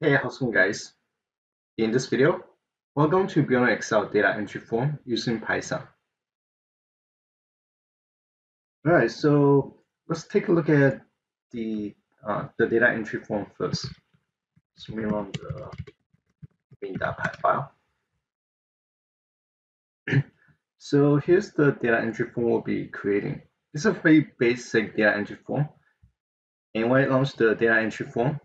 Hey, how's it going, guys? In this video, we're going to build an Excel data entry form using Python. Alright, so let's take a look at the data entry form first. So we run the main.py file. So here's the data entry form we'll be creating. It's a very basic data entry form. And when it launches the data entry form,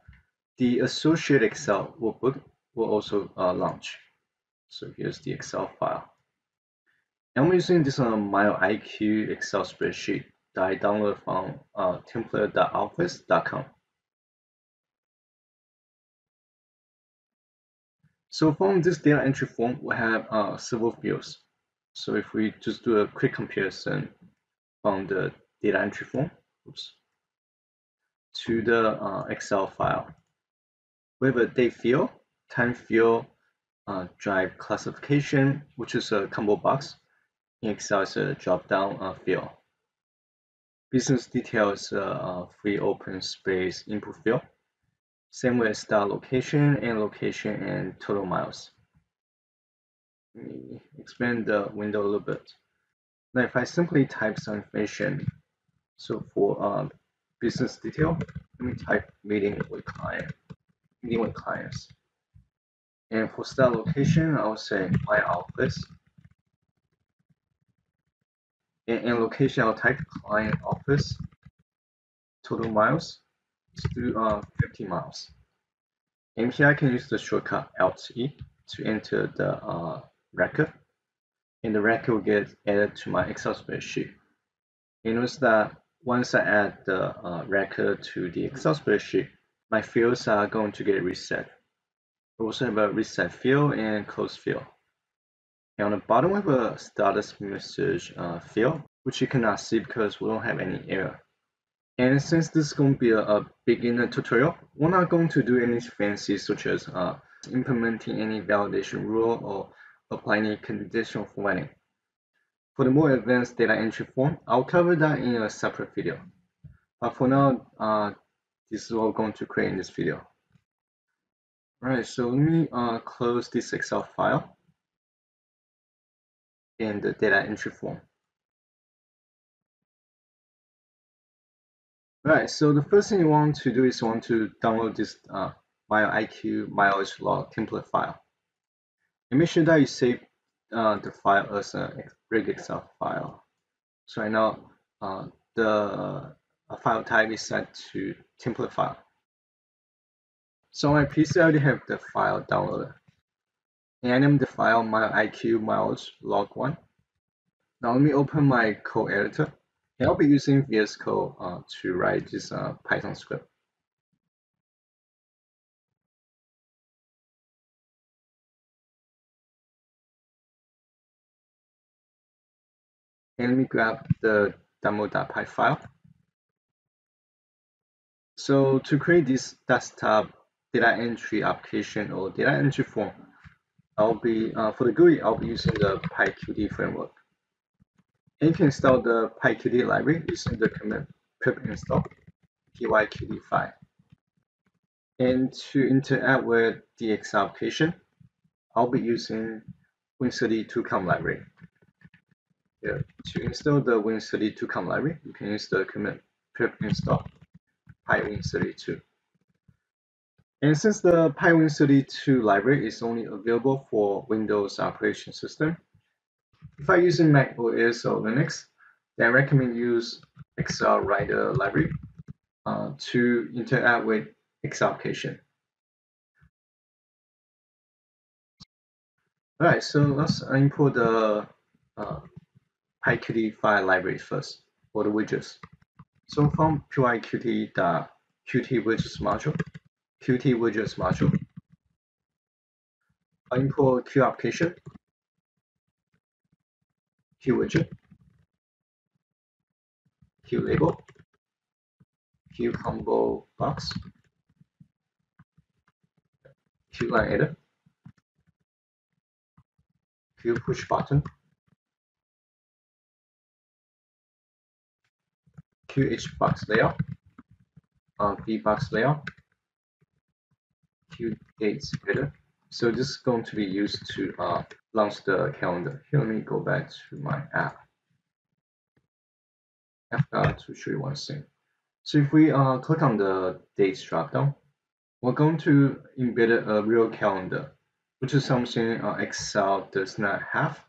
the associated Excel workbook will also launch. So here's the Excel file. I'm using this MyIQ Excel spreadsheet that I downloaded from template.office.com. So from this data entry form, we have several fields. So if we just do a quick comparison from the data entry form to the Excel file, we have a date field, time field, drive classification, which is a combo box. In Excel, is a drop-down field. Business details free open space input field. Same with start location and total miles. Let me expand the window a little bit. Now if I simply type some information, so for business detail, let me type meeting with clients. And for start location, I'll say my office. And location, I'll type client office. Total miles, let's do 50 miles. And here I can use the shortcut Alt-E to enter the record. And the record will get added to my Excel spreadsheet. You notice that once I add the record to the Excel spreadsheet, my fields are going to get reset. We also have a reset field and close field. And on the bottom, we have a status message field, which you cannot see because we don't have any error. And since this is going to be a beginner tutorial, we're not going to do anything fancy such as implementing any validation rule or applying any conditional formatting. For the more advanced data entry form, I'll cover that in a separate video. But for now, this is what we're going to create in this video. Alright, so let me close this Excel file in the data entry form. Alright, so the first thing you want to do is you want to download this MyIQ mileage log template file. And make sure that you save the file as a rig Excel file. So right now, the file type is set to template file. So on my PC, I already have the file downloaded. And I named the file MyIQ mileage log1. Now let me open my code editor. And I'll be using VS Code to write this Python script. And let me grab the demo.py file. So to create this desktop data entry application or data entry form, I'll be for the GUI, I'll be using the PyQt framework. And you can install the PyQt library using the command pip install pyqt5. And to interact with the Excel application, I'll be using Win32com library. Yeah, to install the Win32com library, you can use the command pip install pywin32. And since the pywin32 library is only available for Windows operation system, if I'm using Mac OS or Linux, then I recommend use Excel Writer library to interact with Excel application. Alright, so let's import the pyqt5 library first for the widgets. So from pyqt.qt widgets module, qt widgets module, I import Q application, Q widget, Q label, Q combo box, Q line edit, Q push button, Q H box layout, V box layout, Q dates header. So this is going to be used to launch the calendar. Here, let me go back to my app. I forgot to show you one thing. So if we click on the dates dropdown, we're going to embed a real calendar, which is something Excel does not have.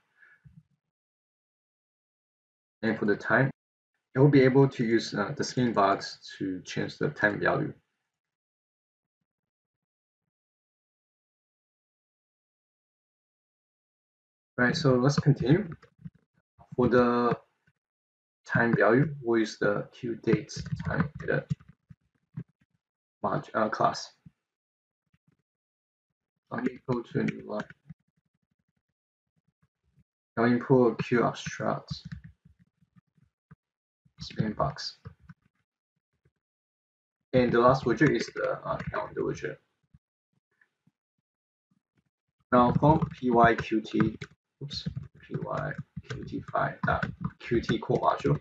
And for the time, it will be able to use the skin box to change the time value. Right, so let's continue. For the time value, we'll use the QDates time header class. Let me go to a new line. Now import QAbstract spin box. And the last widget is the calendar widget. Now from pyqt, pyqt5.qt core module,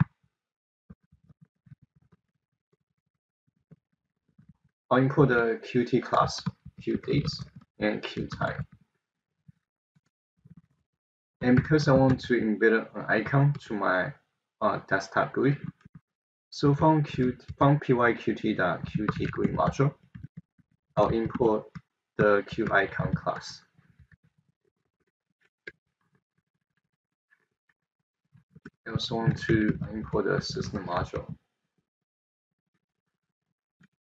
I'll import the qt class, qdates, and qtime. And because I want to embed an icon to my desktop GUI, so from pyqt.qt GUI module, I'll import the QIcon class. I also want to import the system module.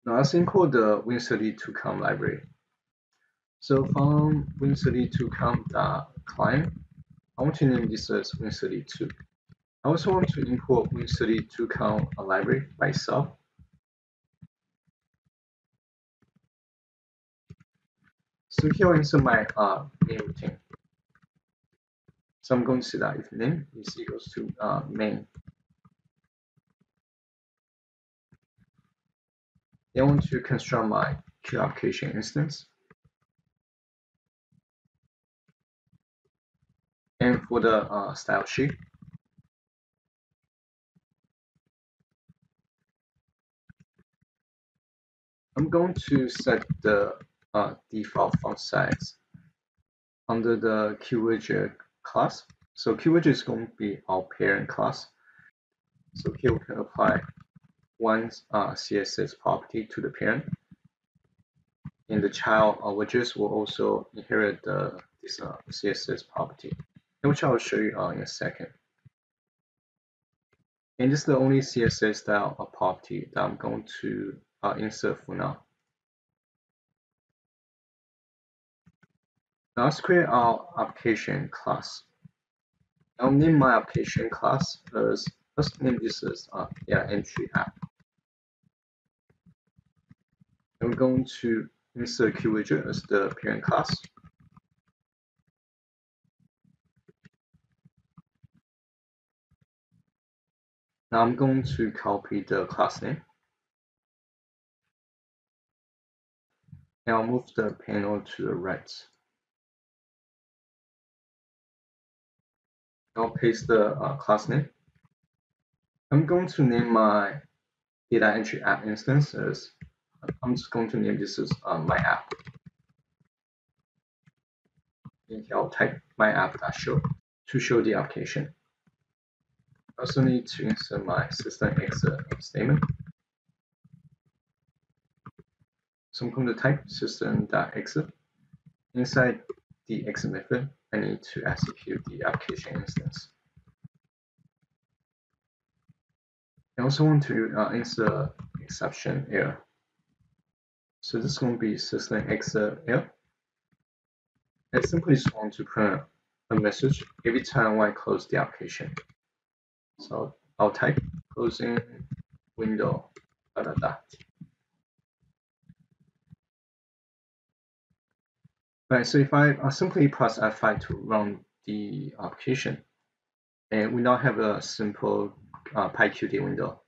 Now let's import the Win32com library. So from Win32com.client, I want to name this as Win32. I also want to import Win32com library by itself. So here I'll insert my main routine. So I'm going to say that if name is equals to main, then I want to construct my Q application instance. And for the style sheet, I'm going to set the default font size under the QWidget class. So QWidget is going to be our parent class. So here we can apply one CSS property to the parent, and the child widgets will also inherit this CSS property, which I will show you in a second. And this is the only CSS style property that I'm going to insert for now. Now let's create our application class. I'll name my application class as, let's name this as data entry app. And we're going to insert QWidget as the parent class. Now I'm going to copy the class name. And I'll move the panel to the right. I'll paste the class name. I'm going to name my data entry app instance as, I'm just going to name this as my app. And here I'll type my app.show to show the application. I also need to insert my system exit statement. So I'm going to type system.exit. Inside the exit method, I need to execute the application instance. I also want to insert exception error. So this is going to be system exit error. I simply just want to print a message every time when I close the application. So I'll type closing window . Right, so if I simply press F5 to run the application, and we now have a simple PyQt window.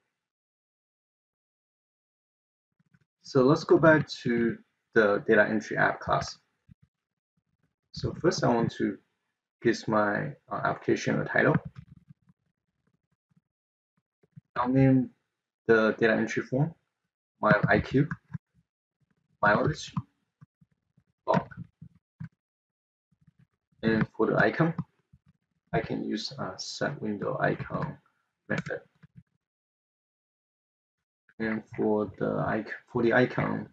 So let's go back to the data entry app class. So first I want to give my application a title. I'll name the data entry form my IQ, mileage, And for the icon, I can use set window icon method. And for the icon,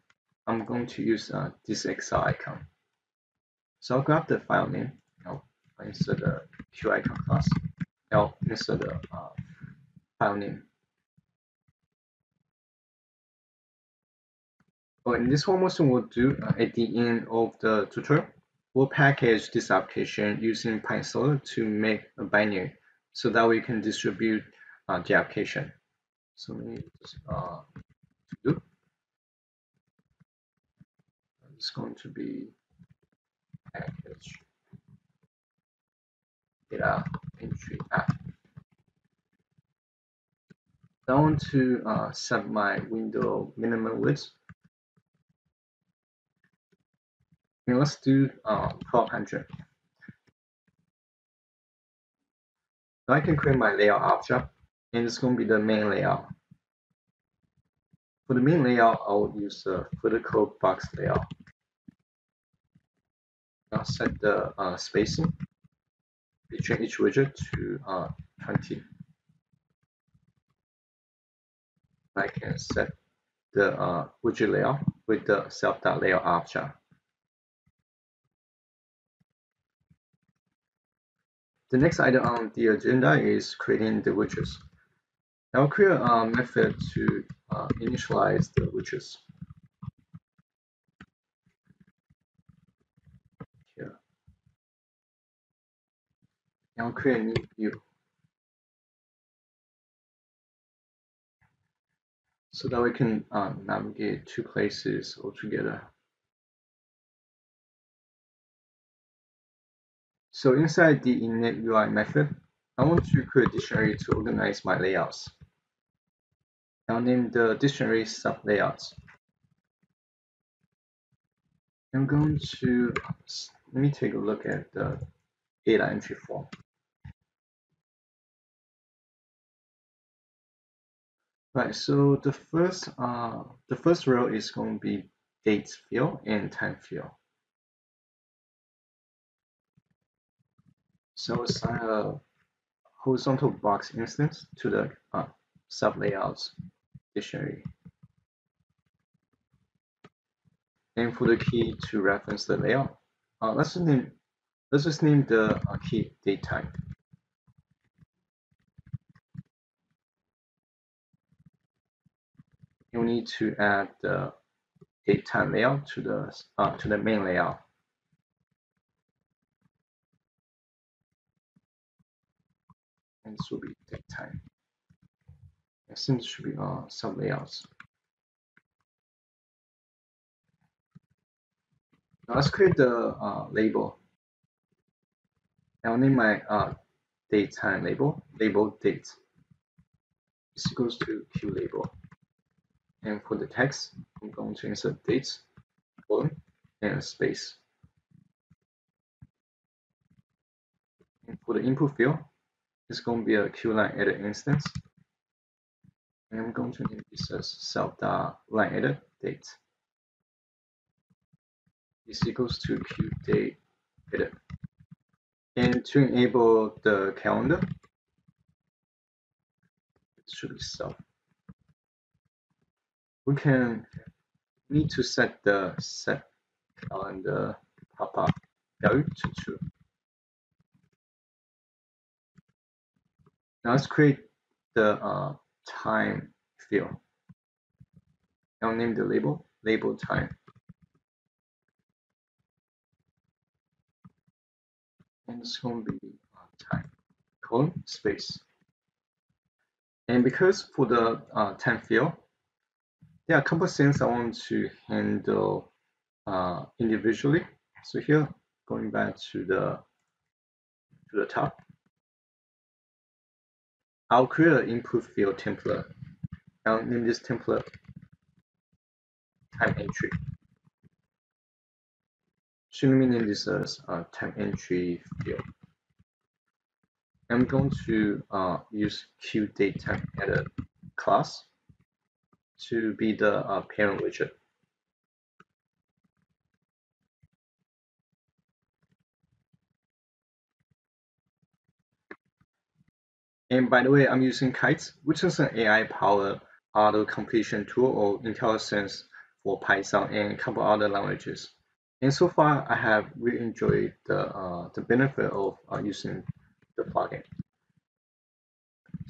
I'm going to use this Excel icon. So I'll grab the file name. I'll insert the QIcon class. I'll insert the file name. In this one, what we'll do at the end of the tutorial, we'll package this application using Python to make a binary so that we can distribute the application. So let me just do. It's going to be package data entry app. I want to set my window minimum width. And let's do 1200. So I can create my layout object, and it's going to be the main layout. For the main layout, I'll use the vertical box layout. I'll set the spacing between each widget to 20. I can set the widget layout with the self.layout object. The next item on the agenda is creating the widgets. I'll create a method to initialize the widgets. Here. I'll create a new view so that we can navigate two places altogether. So inside the init UI method, I want to create a dictionary to organize my layouts. I'll name the dictionary sub-layouts. I'm going to, let me take a look at the data entry form. Right, so the first row is going to be date field and time field. So assign a horizontal box instance to the sub-layouts dictionary. And for the key to reference the layout, let's just name the key date time. You'll need to add the date time layout to the main layout. And this will be date time. And since it should be sub layouts. Now let's create the label. I'll name my date time label date. This equals to Q label. And for the text, I'm going to insert dates, colon, and space. And for the input field, it's going to be a QLine edit instance. And I'm going to name this as self.line edit date. This equals to Q date edit. And to enable the calendar, it should be self. We need to set the set calendar pop-up value to 2. Now let's create the time field. I'll name the label time. And it's going to be time, colon, space. And because for the time field, there are a couple of things I want to handle individually. So here, going back to the top, I'll create an input field template. I'll name this template time entry. So let me name this as time entry field. I'm going to use QDateTime edit class to be the parent widget. And by the way, I'm using Kites, which is an AI-powered auto completion tool or IntelliSense for Python and a couple other languages. And so far, I have really enjoyed the benefit of using the plugin.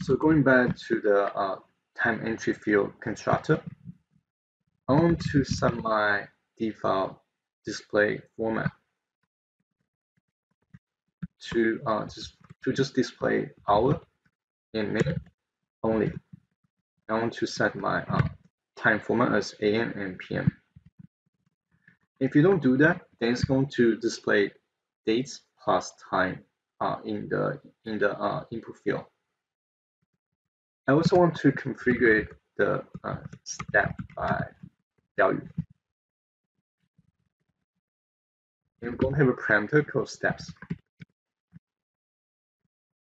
So going back to the time entry field constructor, I want to set my default display format to just display hour and minute only. I want to set my time format as AM and PM. If you don't do that, then it's going to display dates plus time in the input field. I also want to configure the step by value. And I'm going to have a parameter called steps.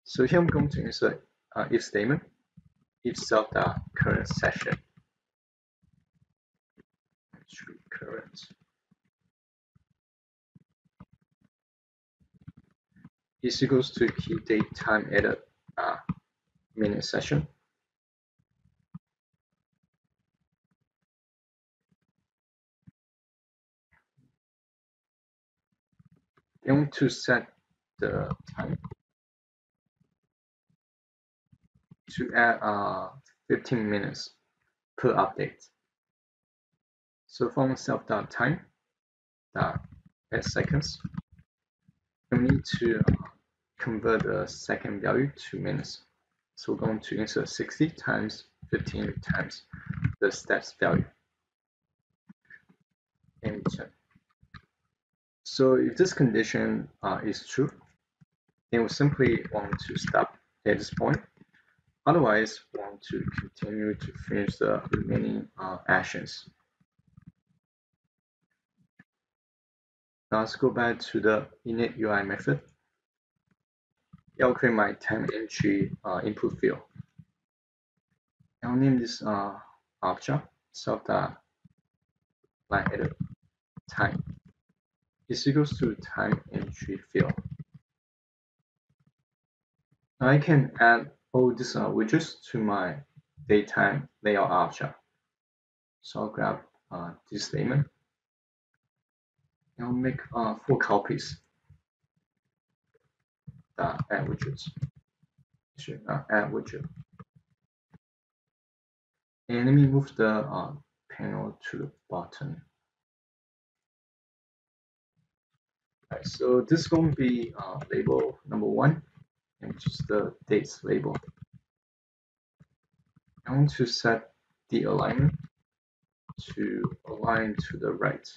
So here I'm going to insert if statement, if self.current session to current. Is equals to key date time edit minute session. I want to set the time to add 15 minutes per update. So from self.time add seconds, we need to convert the second value to minutes. So we're going to insert 60 times 15 times the steps value. Enter. So if this condition is true, then we simply want to stop at this point. Otherwise, we want to continue to finish the remaining actions. Now let's go back to the init UI method. I'll create my time entry input field. I'll name this object self.line edit time is equals to time entry field. Now I can add all these widgets to my datetime layout object. So I'll grab this statement. I'll make 4 copies. Add widgets. Add widget. And let me move the panel to the bottom. Right, so this is going to be label number 1, and just the dates label. I want to set the alignment to align to the right.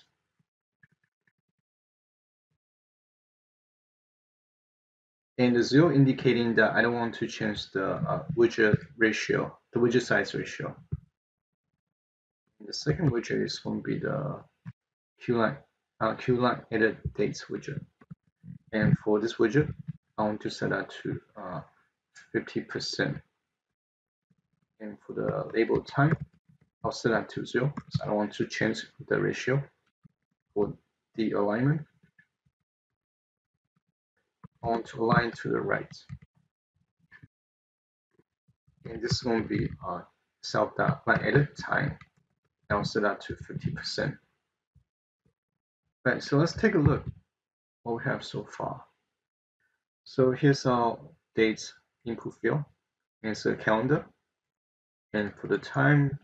And the 0 indicating that I don't want to change the widget ratio, the widget size ratio. And the second widget is going to be the Q-line edit dates widget. And for this widget, I want to set that to 50%. And for the label time, I'll set that to 0 because I don't want to change the ratio. For the alignment, I want to align to the right. And this is going to be self.line edit time. I'll set that to 50%. Right, so let's take a look what we have so far. So here's our dates input field. And it's a calendar. And for the time,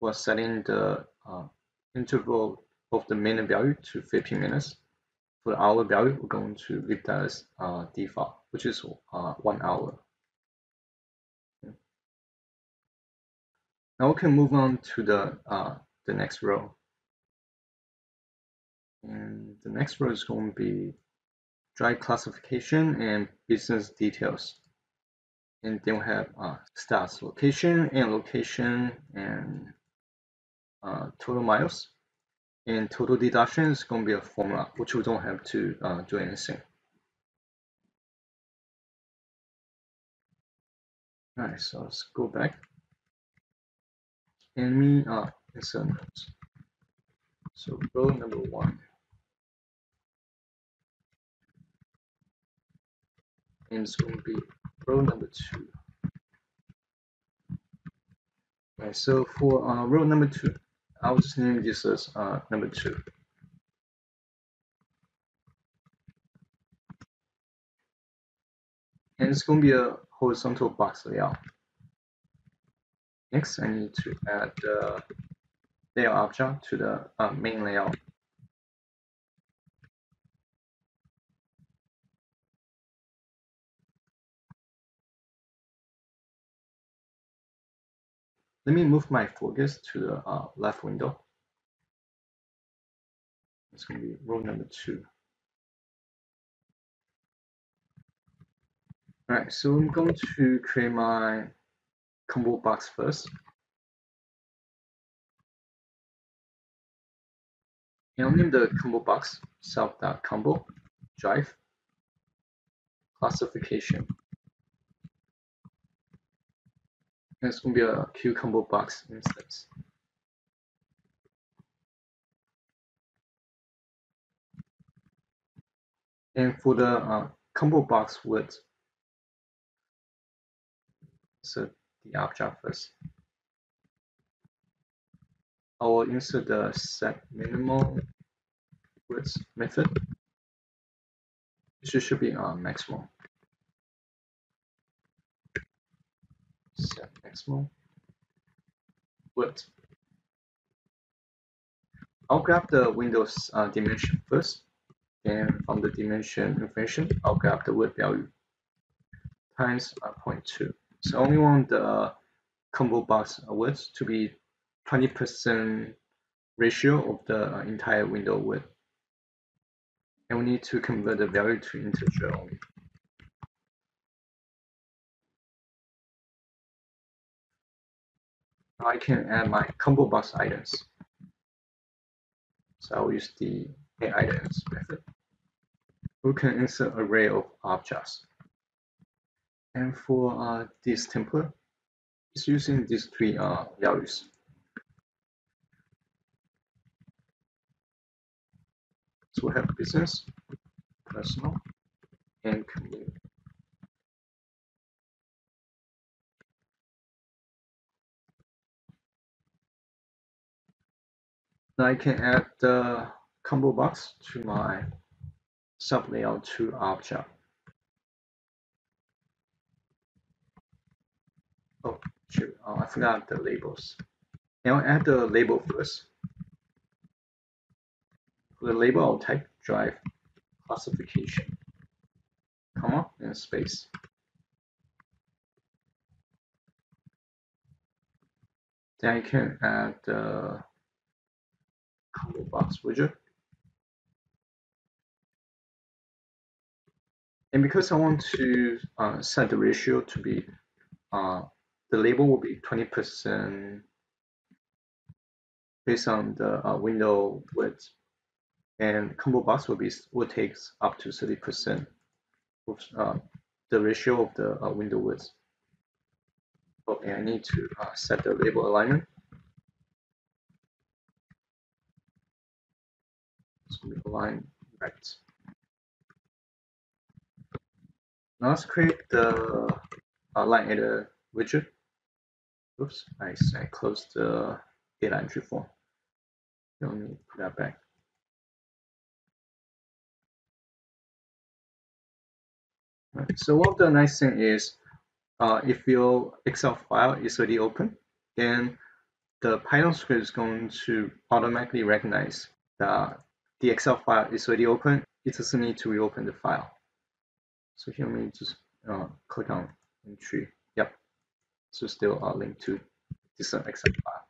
we're setting the interval of the minute value to 15 minutes. For the hour value, we're going to leave that as default, which is 1 hour. Okay. Now we can move on to the next row. And the next row is going to be dry classification and business details. And then we have stats location and total miles. And total deduction is going to be a formula, which we don't have to do anything. All right, so let's go back. And me insert notes. So row number 1. and it's going to be row number 2. Right, so for row number 2, I'll just name this as number 2. And it's going to be a horizontal box layout. Next, I need to add the layout object to the main layout. Let me move my focus to the left window. It's going to be row number 2. Alright, so I'm going to create my combo box first. And I'll name the combo box self.combo drive classification. And it's going to be a Q combo box instance. And for the combo box width, insert the object first. I will insert the set minimal width method. This should be maximal. Set maximal width. I'll grab the Windows dimension first. Then from the dimension information, I'll grab the width value times 0.2. So I only want the combo box width to be 20% ratio of the entire window width. And we need to convert the value to integer only. Now I can add my combo box items. So I'll use the addItems method. We can insert array of objects. And for this template, it's using these 3 values. So we have business, personal, and community. Now I can add the combo box to my sub layout 2 object. Oh, shoot, I forgot the labels. Now I'll add the label first. For the label, I'll type drive classification, comma, and space. Then I can add the combo box widget. And because I want to set the ratio to be, the label will be 20% based on the window width, and combo box will take up to 30% of the ratio of the window width. Okay, I need to set the label alignment. So we align right. Now let's create the line editor widget. Oops, I closed the data entry form. Let me put that back. Right. So one of the nice thing is, if your Excel file is already open, then the Python script is going to automatically recognize that the Excel file is already open. It doesn't need to reopen the file. So here, let me just click on entry. Yep. So still linked to this Excel file.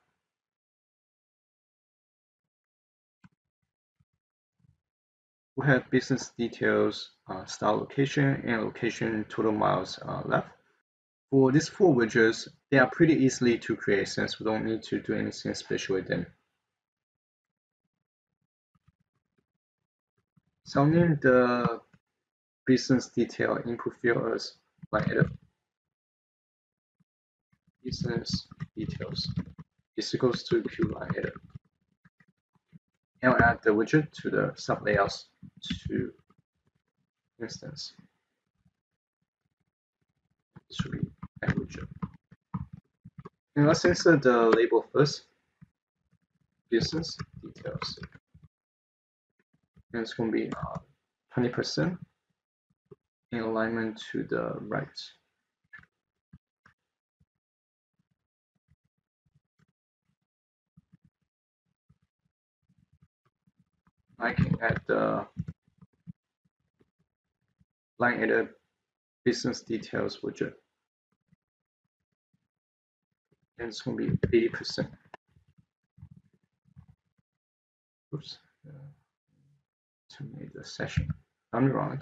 We have business details, start location, and location total miles left. For these 4 widgets, they are pretty easily to create since we don't need to do anything special with them. So I'll name the business detail input field as line edit. Business details is equals to Q line edit. And I'll add the widget to the sub layouts to instance. should be add widget. And let's insert the label first, business details. And it's going to be 20% in alignment to the right. I can add the line edit business details widget. And it's going to be 80%. Oops. To make the session. I'm wrong.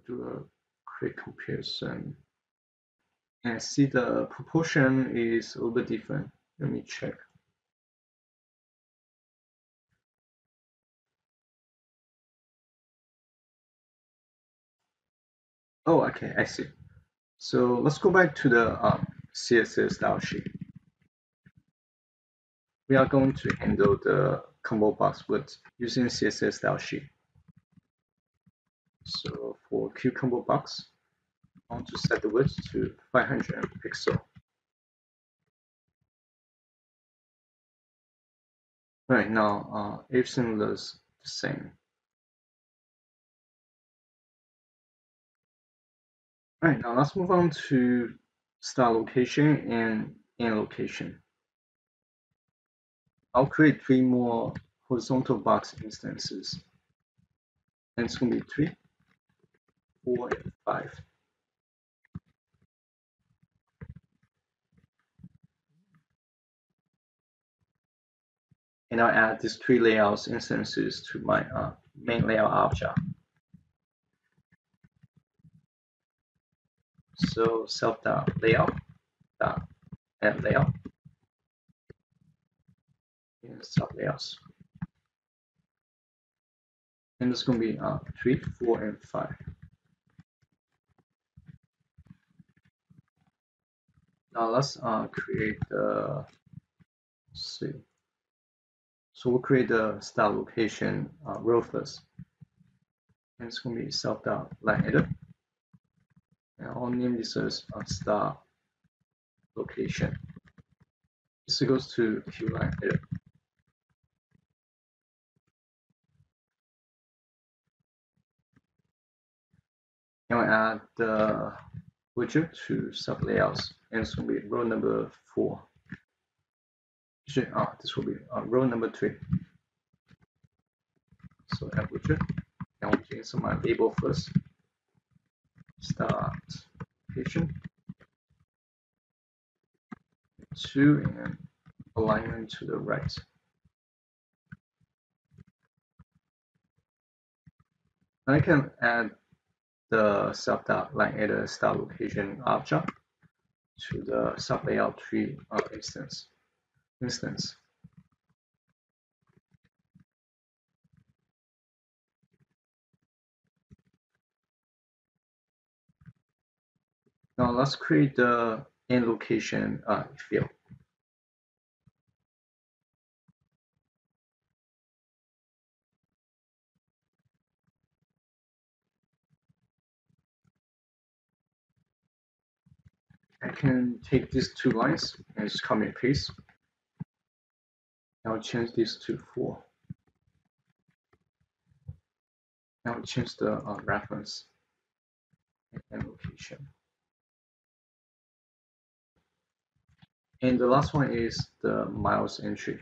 Do a quick comparison and see the proportion is a little bit different. Let me check. Oh, okay, I see. So let's go back to the CSS style sheet. We are going to handle the combo box width using CSS style sheet. So for Q combo box, I want to set the width to 500 pixel. Right now, everything looks the same. All right, now let's move on to start location and end location. I'll create 3 more horizontal box instances. And it's going to be 3, 4, and 5. And I'll add these 3 layouts instances to my main layout object. So self.layout.add layout and sub-layouts. And it's going to be 3, 4, and 5. Now let's create the, let's see. So we'll create the start location row first. And it's going to be self.line-edit. And I'll name this as start location. This goes to QLine-edit. And I'll add the widget to sub-layouts. And it's going to be row number 4. This will be row number 3. So add widget. And I'm going to my label first. Start location. 2 and alignment to the right. I can add the sub.line-edit start location object to the sub-layout tree instance. Now let's create the end location field. I can take these 2 lines and just copy and paste. I'll change this to 4. I'll change the reference and location. And the last one is the miles entry.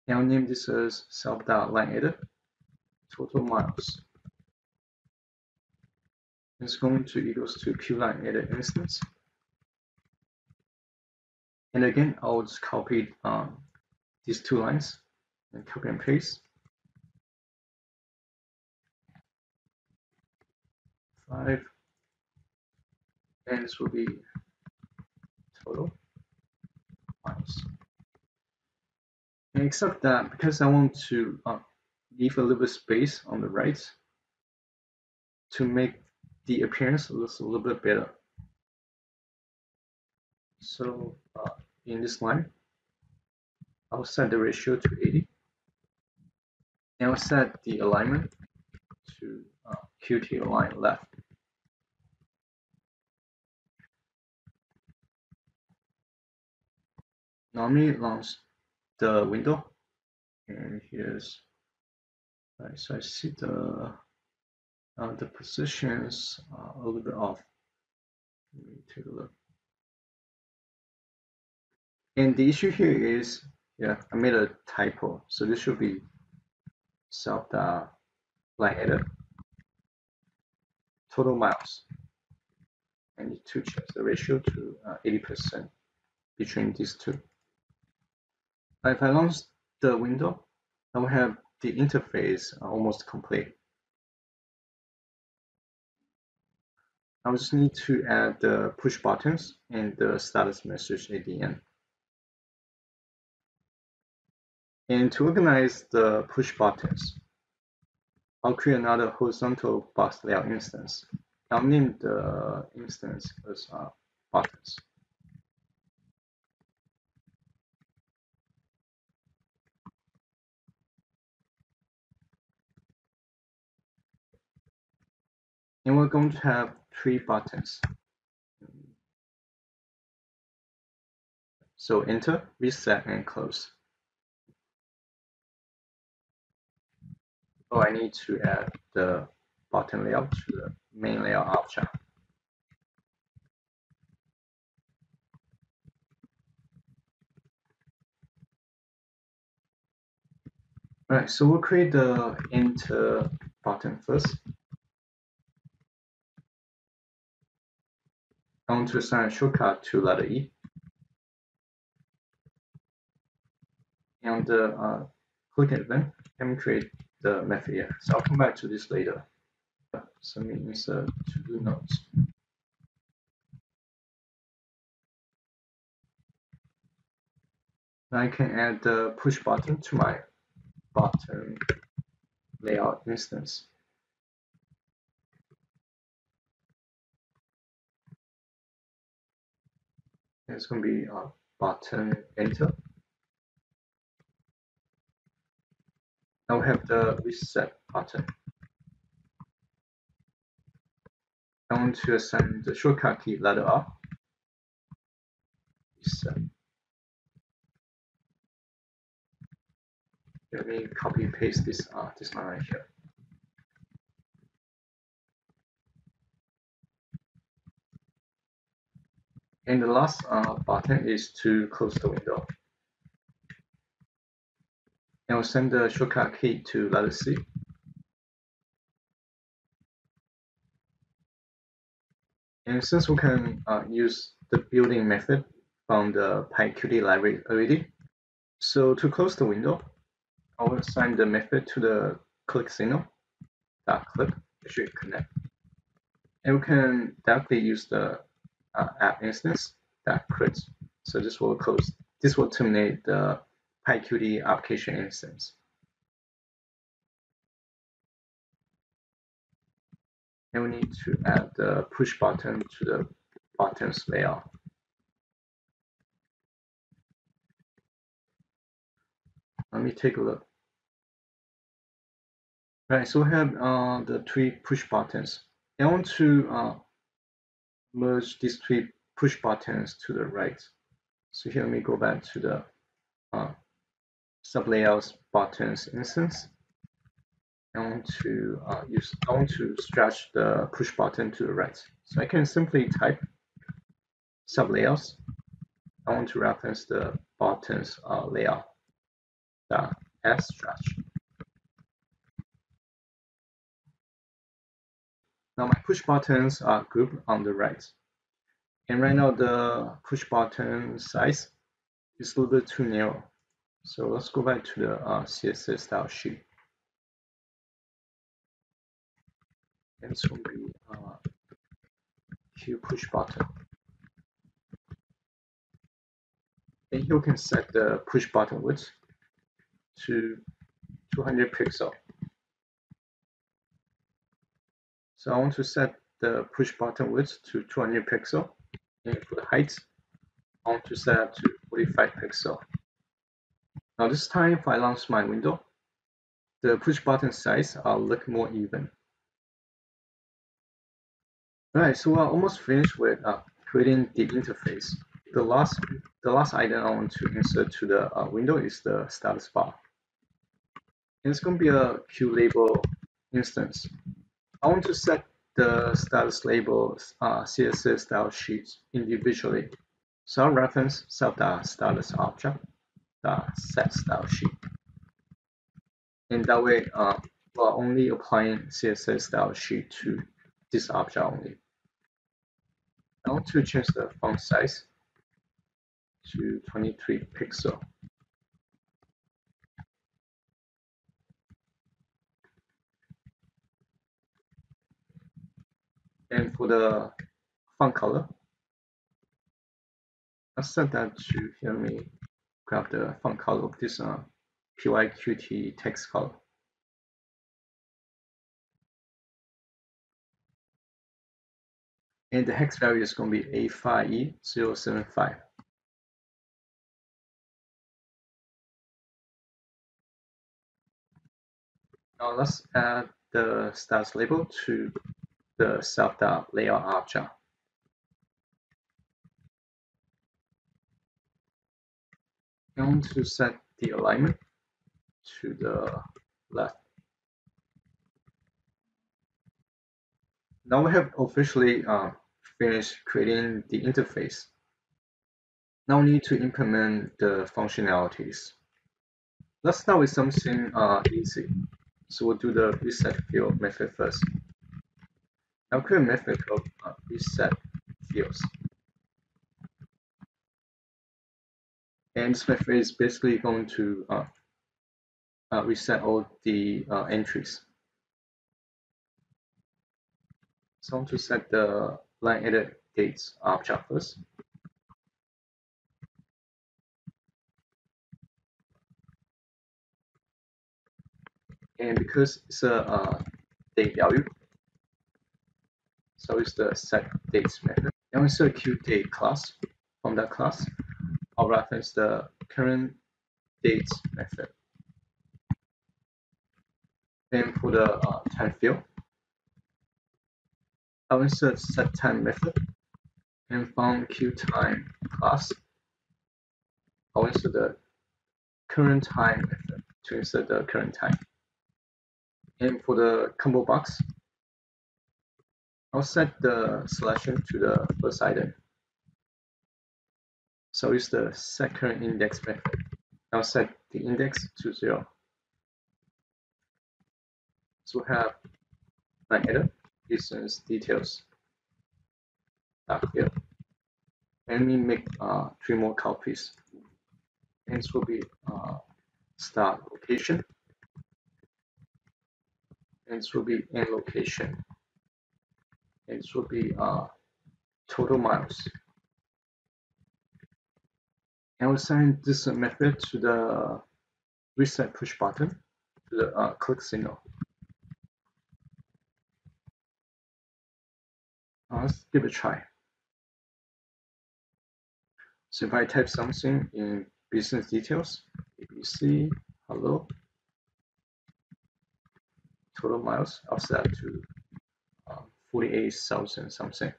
And I'll name this as self.line-edit total miles. It's going to equals to QLine-edit instance. And again, I'll just copy these 2 lines and copy and paste. 5, and this will be total miles. And except that, because I want to leave a little bit space on the right to make the appearance look a little bit better. So in this line, I'll set the ratio to 80. And I'll set the alignment to QT align left. Now let me launch the window. And here's, right, so I see the positions are a little bit off. Let me take a look. And the issue here is, yeah, I made a typo. So this should be self line header total miles. I need to change the ratio to 80% between these two. If I launch the window, I will have the interface almost complete. I will just need to add the push buttons and the status message at the end. And to organize the push buttons, I'll create another horizontal box layout instance. I'll name the instance as buttons. And we're going to have 3 buttons. So enter, reset, and close. Oh, I need to add the button layout to the main layout object. Alright, so we'll create the enter button first. I want to assign a shortcut to letter E. And click event and create the method here. So I'll come back to this later. So let me insert to-do notes. Now I can add the push button to my button layout instance. It's going to be button enter. Now we have the reset button. I want to assign the shortcut key letter R. Reset. Let me copy paste this one right here. And the last button is to close the window. And we'll send the shortcut key to letter C. And since we can use the building method from the PyQt library already, so to close the window, I will assign the method to the click signal .click. It should connect. And we can directly use the app instance .create. So this will close. This will terminate the PyQt application instance. And we need to add the push button to the buttons layout. Let me take a look. Right, so we have the 3 push buttons. I want to merge these 3 push buttons to the right. So here, let me go back to the sublayouts buttons instance. I want to stretch the push button to the right. So I can simply type sublayouts. I want to reference the buttons layout as stretch. Now my push buttons are grouped on the right. And right now the push button size is a little bit too narrow. So let's go back to the CSS style sheet. And it's going to be Q push button. And you can set the push button width to 200 pixel. So I want to set the push button width to 200 pixel. And for the height, I want to set it to 45 pixel. Now this time, if I launch my window, the push button size look more even. Alright, so we're almost finished with creating the interface. The last item I want to insert to the window is the status bar. And it's going to be a QLabel instance. I want to set the status label CSS style sheets individually. So I'll reference self.status object set style sheet. And that way, we're only applying CSS style sheet to this object only. I want to change the font size to 23 pixel. And for the font color, I'll set that to, let me grab the font color of this PYQT text color. And the hex value is going to be A5E075. Now let's add the status label to the self.layout object. I want to set the alignment to the left. Now we have officially finished creating the interface. Now we need to implement the functionalities. Let's start with something easy. So we'll do the reset field method first. I'll create a method called reset fields. And this method is basically going to reset all the entries. So I want to set the line edit dates object first. And because it's a date value, so it's the set dates method. And also a QDate class. From that class, I'll reference the current dates method. And for the time field, I'll insert set time method. And from QTime class, I'll insert the current time method to insert the current time. And for the combo box, I'll set the selection to the first item. So it's the set current index method. I'll set the index to 0. So we have line header, distance details, here. And we make 3 more copies. And this will be start location. And this will be end location. And this will be total miles. And we'll assign this method to the reset push button, to the click signal. Let's give it a try. So if I type something in business details, ABC, hello, total miles, I'll set to 48,000 something.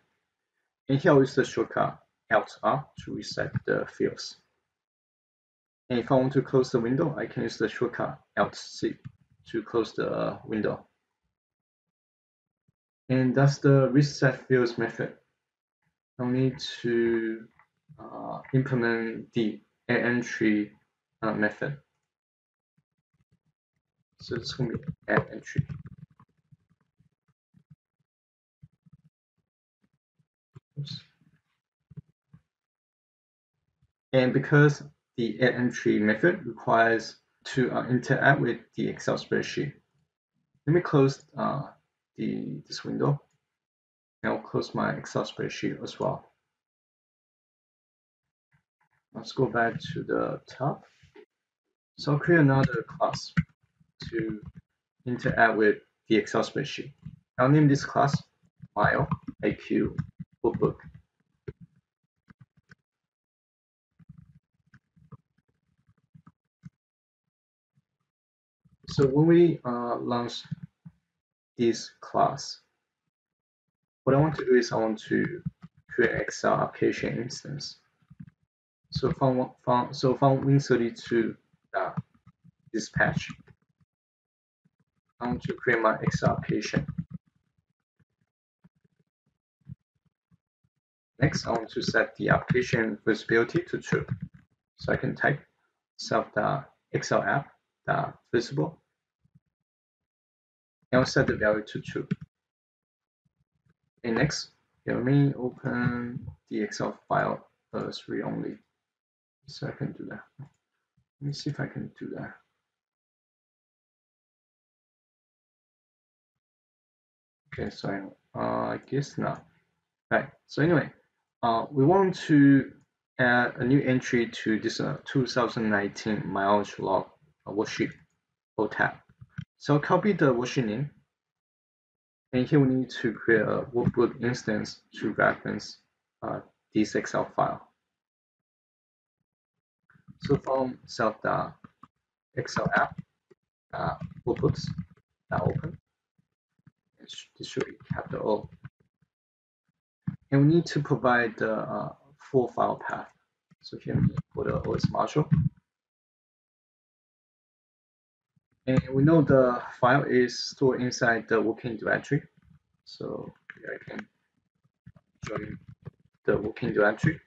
And here is the shortcut Alt R to reset the fields. And if I want to close the window, I can use the shortcut Alt C to close the window. And that's the reset fields method. I'll need to implement the add entry method. So it's going to be add entry. Oops. And because the add entry method requires to interact with the Excel spreadsheet, let me close this window. And I'll close my Excel spreadsheet as well. Let's go back to the top. So I'll create another class to interact with the Excel spreadsheet. I'll name this class File IQ Book. So when we launch this class, what I want to do is I want to create an Excel application instance. So from Win32 dispatch, I want to create my Excel application. Next, I want to set the application visibility to true. So I can type self.excel app.visible, and I'll set the value to true. And next, let me open the Excel file as read only. So I can do that. Let me see if I can do that. Okay, so I guess not. Right. So anyway, we want to add a new entry to this 2019 mileage log worksheet or tab. So I'll copy the worksheet name, and here we need to create a workbook instance to reference this Excel file. So from self.excel app workbooks open. This should be capital O. And we need to provide the full file path. So here we put the OS module. And we know the file is stored inside the working directory. So here I can join the working directory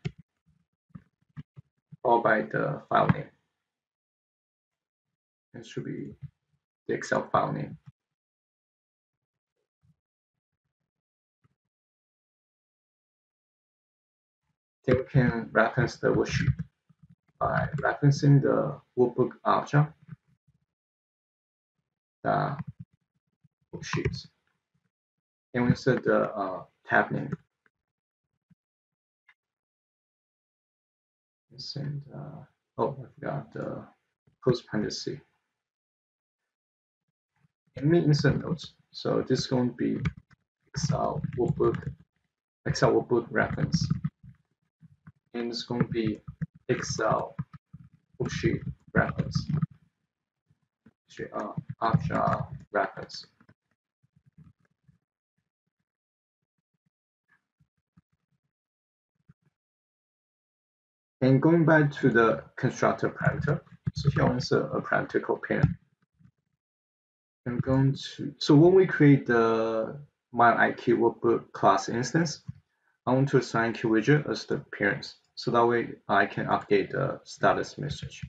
followed by the file name. It should be the Excel file name. Then we can reference the worksheet by referencing the workbook object, the worksheets. And we insert the tab name. And oh, I forgot the close parenthesis. Let me insert notes. So this is going to be Excel workbook reference. And it's going to be Excel worksheet reference. Object reference. And going back to the constructor parameter, so here I insert a parameter called parent. I'm going to, so when we create the MyIQ workbook class instance, I want to assign QWidget as the parent. So that way I can update the status message.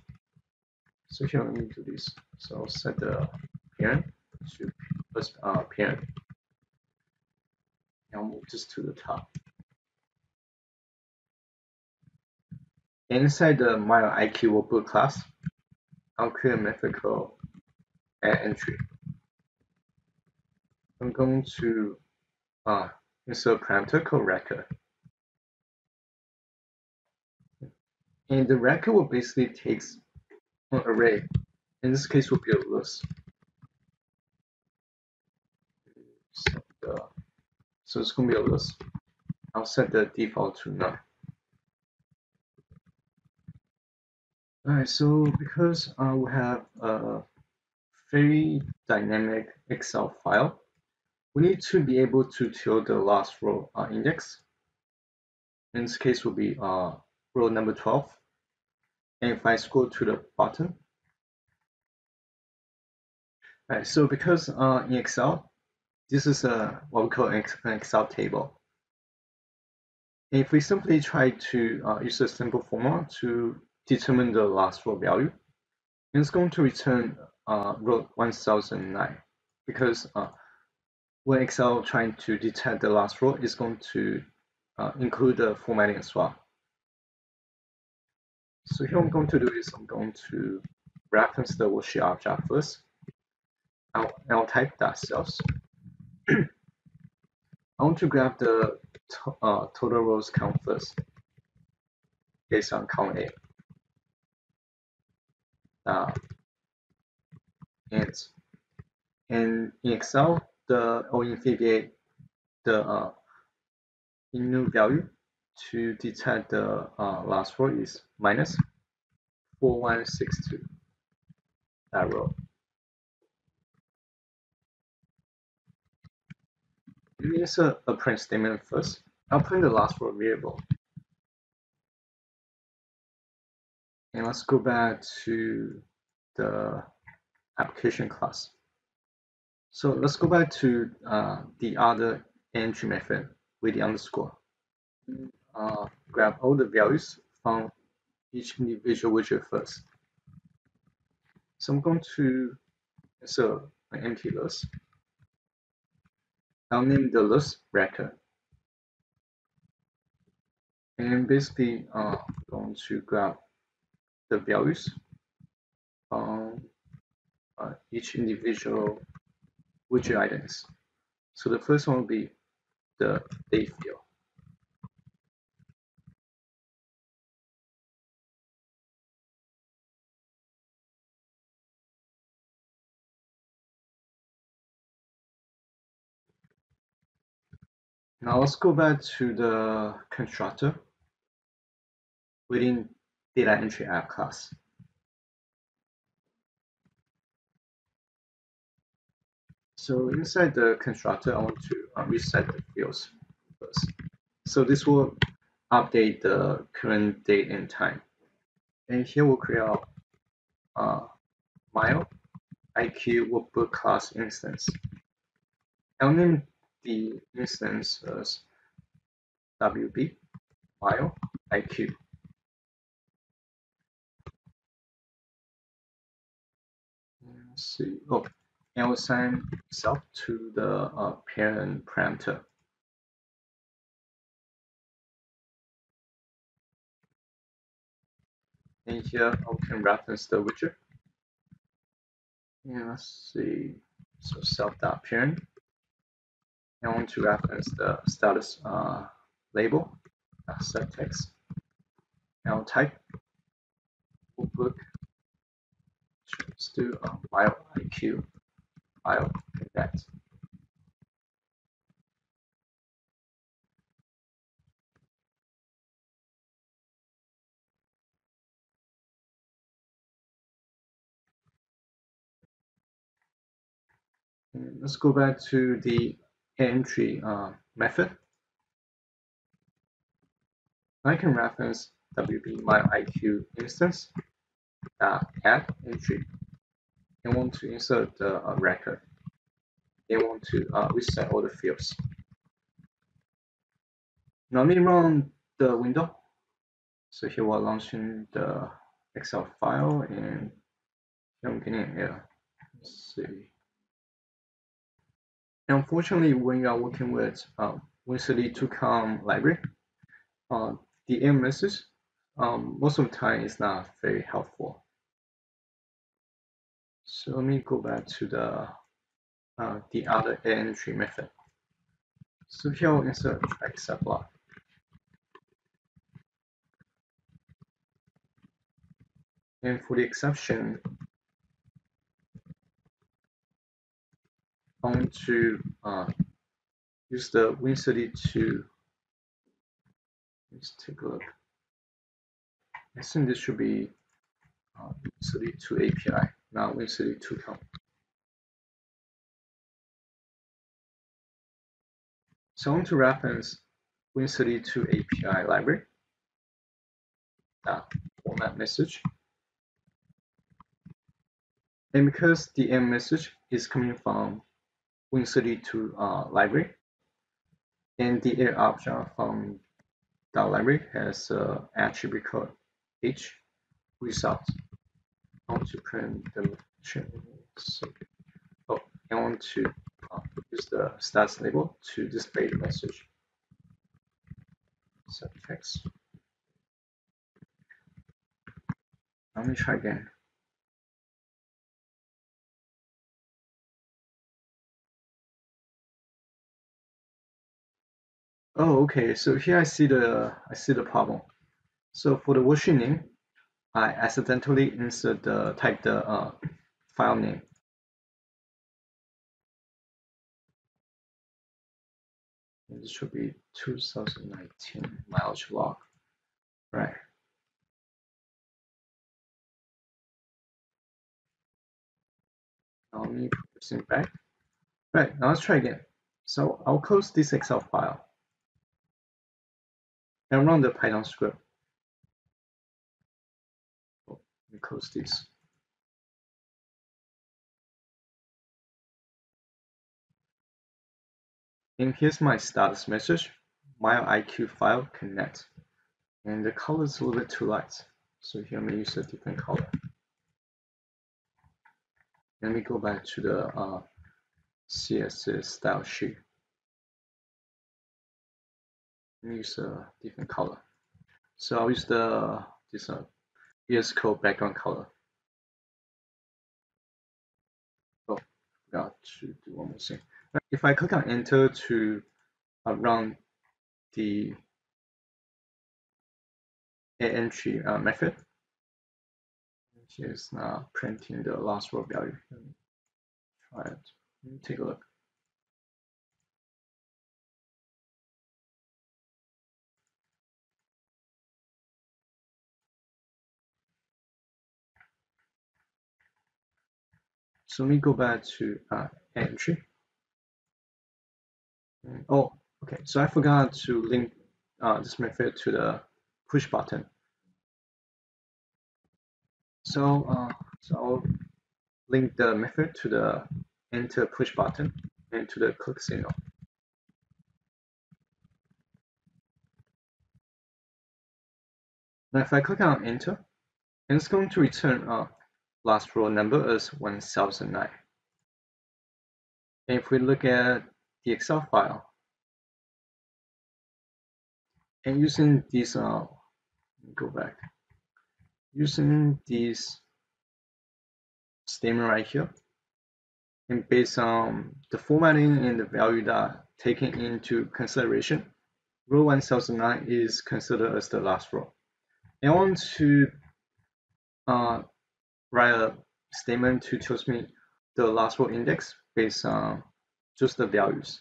So here let me do this. So I'll set the parent to as parent. And I'll move this to the top. And inside the MyIQ workbook class, I'll create a method called add entry. I'm going to insert a parameter called record. And the record will basically take an array. In this case, will be a list. So it's going to be a list. I'll set the default to none. Alright, so because we have a very dynamic Excel file, we need to be able to tell the last row index. In this case, will be row number 12. And if I scroll to the bottom, right, so because in Excel, this is what we call an Excel table. And if we simply try to use a simple formula to determine the last row value, it's going to return row 1009 because when Excel trying to detect the last row, it's going to include the formatting as well. So here I'm going to do is I'm going to reference the worksheet object first. I'll type that cells. I want to grab the total rows count first based on count A. And in Excel, in VBA, the new value to detect the last row is minus 4162. That row. Let me insert a print statement first. I'll print the last row variable. And let's go back to the application class. So let's go back to the other entry method with the underscore. Grab all the values from each individual widget first. So I'm going to insert an empty list. I'll name the list record. And basically, I'm going to grab the values from each individual widget items. So the first one will be the date field. Now let's go back to the constructor within data entry app class. So inside the constructor, I want to reset the fields first. So this will update the current date and time. And here we'll create mile IQ workbook class instance. I'll name the instance as WB mile IQ. Let's see. Oh, and I'll assign self to the parent parameter. And here I can reference the widget. And let's see. So self.parent. I want to reference the status label, set text. I'll type workbook. Let's do mile IQ file like that. And let's go back to the entry method. I can reference WB my IQ instance add entry. I want to insert the record. I want to reset all the fields. Now let me run the window. So here we're launching the Excel file and I'm getting an error. Let's see. And unfortunately, when you are working with Win32.com library, the error message most of the time is not very helpful. So let me go back to the other entry method. So here I'll insert except block. And for the exception, I want to use the Win32. Let's take a look. I think this should be Win32 API, not Win32.com. So I want to reference Win32 API library. Format message. And because the end message is coming from Win32 library, and the error object from that library has attribute code H result. I want to print the I want to use the status label to display the message. Subtext. Let me try again. Oh, okay. So here I see the problem. So for the worksheet name, I accidentally type the file name. And this should be 2019 mileage log, right? Now let me put this in back. Right, now let's try again. So I'll close this Excel file and run the Python script. Let me close this. And here's my status message. My IQ file connect. And the color is a little bit too light. So here I'm going to use a different color. Let me go back to the CSS style sheet. Let me use a different color. So I'll use this VS Code background color. Oh, forgot to do one more thing. If I click on enter to run the entry method, it's now printing the last row value. Let me try it. Let me take a look. So let me go back to entry. Oh, okay. So I forgot to link this method to the push button. So I'll link the method to the enter push button and to the click signal. Now if I click on enter, and it's going to return last row number as 1009. And if we look at the Excel file, and using this, go back, using this statement right here, and based on the formatting and the value that taken into consideration, row 1009 is considered as the last row. And I want to write a statement to tell me the last row index based on just the values.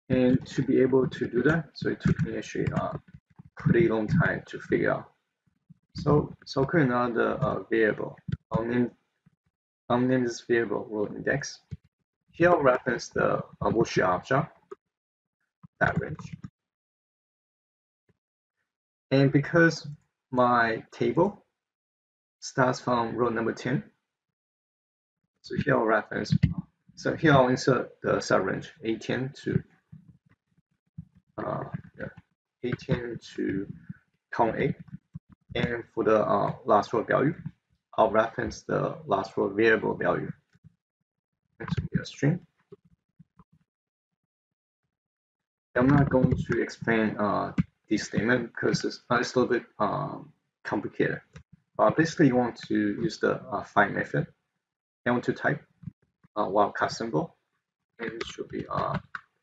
And to be able to do that, so it took me actually pretty long time to figure out. So I'll create another variable. I'll name this variable row index. Here I'll reference the worksheet object, that range. And because my table starts from row number 10, so here I'll reference, so here I'll insert the sub range 18 to 18 to count 8. And for the last row value, I'll reference the last row variable value. It's going to be a string. I'm not going to explain this statement because it's a little bit complicated. Basically, you want to use the find method. You want to type wildcard symbol, and it should be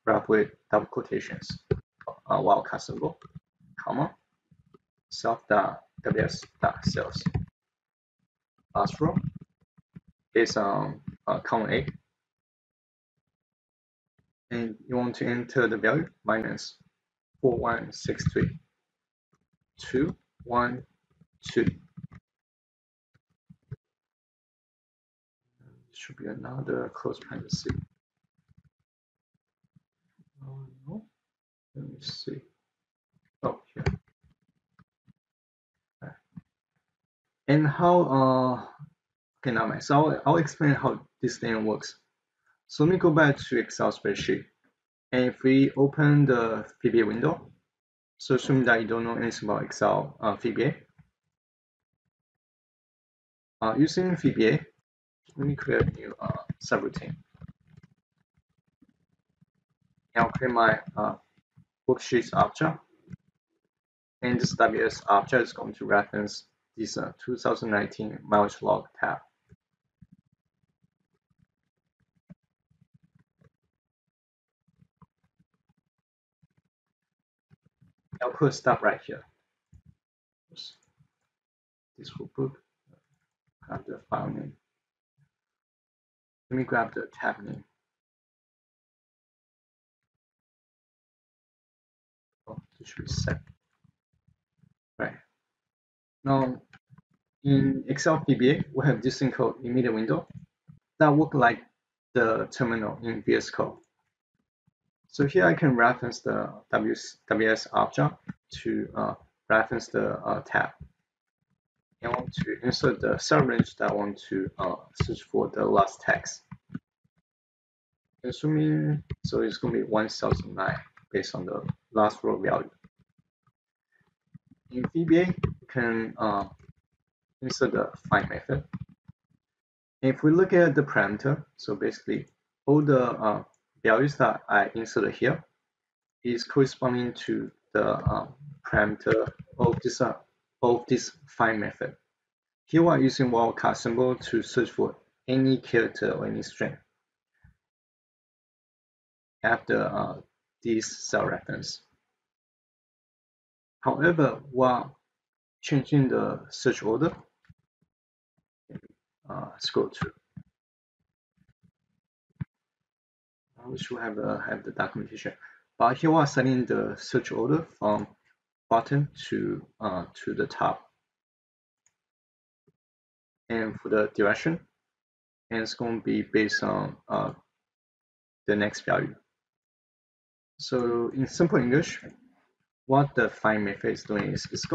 wrapped with double quotations. Wildcard symbol, comma, self.ws.sales. Last row is count 8. And you want to enter the value minus 4163 212. Should be another close parenthesis. Oh no, let me see. Oh, here. Okay. And how okay, now so I'll explain how this thing works. So let me go back to Excel spreadsheet. And if we open the VBA window, so assuming that you don't know anything about Excel VBA, using VBA, let me create a new subroutine. And I'll create my worksheets object. And this WS object is going to reference this 2019 mileage log tab. I'll put a stop right here. This will put grab the file name. Let me grab the tab name. Oh, this should be set. Right. Now, in Excel VBA, we have this thing called immediate window that work like the terminal in VS Code. So here I can reference the WS object to reference the tab. I want to insert the cell range that I want to search for the last text. Assuming so it's going to be 1009 based on the last row value. In VBA, you can insert the find method. If we look at the parameter, so basically all the values that I inserted here is corresponding to the parameter of this find method. Here we are using wildcard symbol to search for any character or any string after this cell reference. However, while changing the search order, scroll through. We should have the documentation. But here we are setting the search order from bottom to the top. And for the direction, and it's going to be based on the next value. So in simple English, what the find method is doing is it's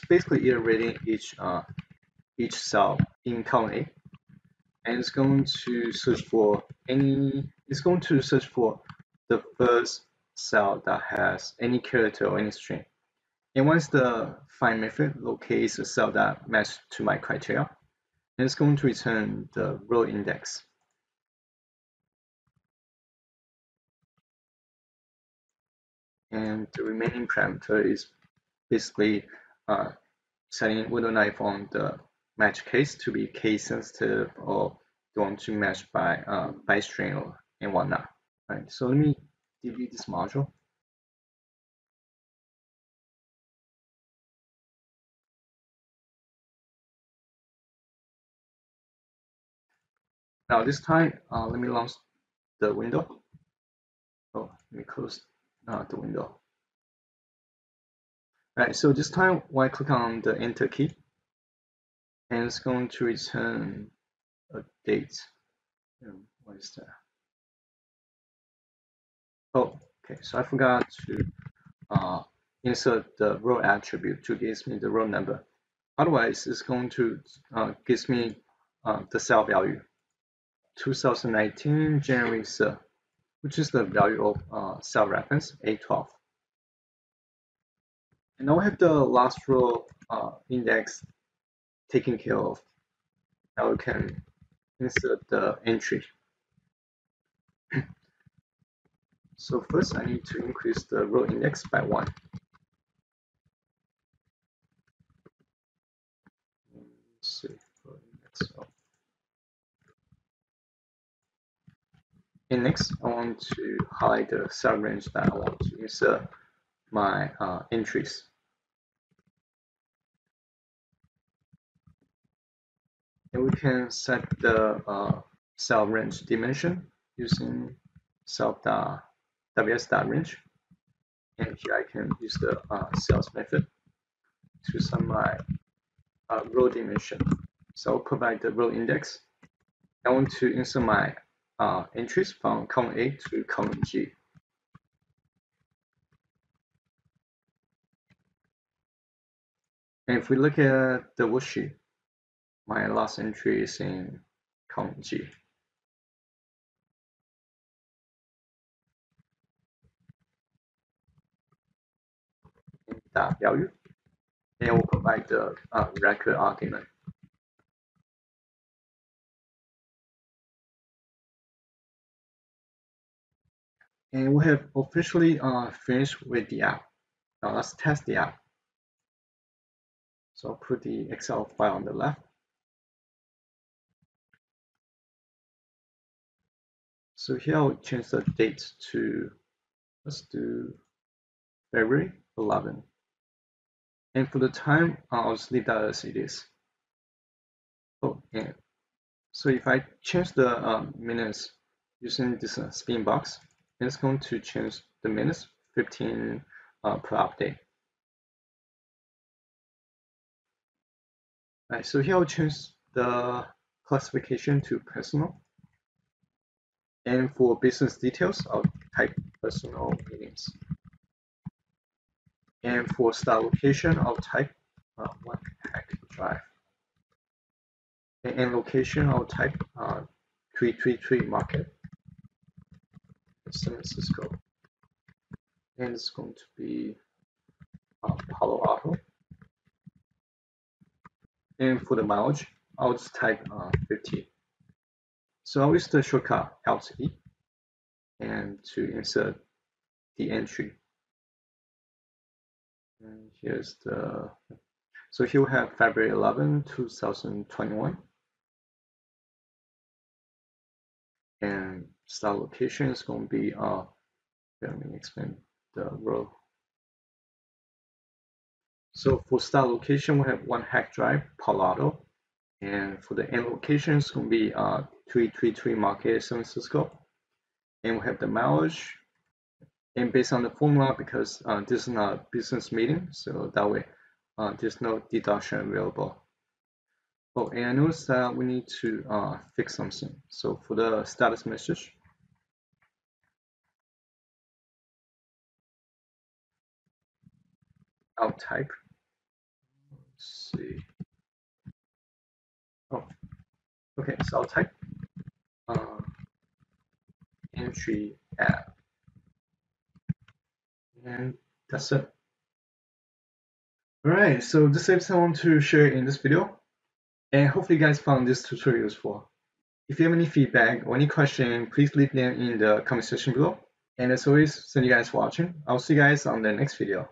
basically iterating each cell in column A, and it's going to search for the first cell that has any character or any string. And once the find method locates a cell that matches to my criteria, it's going to return the row index. And the remaining parameter is basically setting whether or not I want the match case to be case sensitive or want to match by string and whatnot. All right, so let me delete this module. Now this time, let me launch the window. Oh, let me close the window. All right, so this time, when I click on the Enter key, and it's going to return a date. What is that? Oh, okay. So I forgot to insert the row attribute to give me the row number. Otherwise, it's going to give me the cell value 2019 January 3rd, which is the value of cell reference A12. And now we have the last row index taken care of. Now we can insert the entry. So first I need to increase the row index by 1. Let's see, row index. And next I want to highlight the cell range that I want to insert my entries. And we can set the cell range dimension using self.ws.range. And here I can use the cells method to set my row dimension. So I'll provide the row index. I want to insert my entries from column A to column G. And if we look at the worksheet, my last entry is in column G. That value, and we'll provide the record argument. And we have officially finished with the app. Now let's test the app. So I'll put the Excel file on the left. So here I'll change the date to, let's do February 11. And for the time, I'll just leave that as it is. Oh, and so if I change the minutes using this spin box, it's going to change the minutes 15 per update. Right, so here I'll change the classification to personal. And for business details, I'll type personal meetings. And for start location, I'll type one hack drive. And location, I'll type 333 Market, San Francisco. And it's going to be Palo Alto. And for the mileage, I'll just type 50. So I'll use the shortcut Alt-E and to insert the entry. And here's the, so here we have February 11, 2021. And start location is going to be, let me explain the row. So for start location, we have one hack drive, Palo Alto. And for the end location, it's going to be 333 Market, San Francisco. And we have the mileage. And based on the formula, because this is not a business meeting, so that way there's no deduction available. Oh, and I noticed that we need to fix something. So for the status message, I'll type, let's see. Oh, okay, so I'll type entry add. And that's it. Alright, so this is everything I want to share in this video. And hopefully you guys found this tutorial useful. If you have any feedback or any question, please leave them in the comment section below. And as always, thank you guys for watching. I'll see you guys on the next video.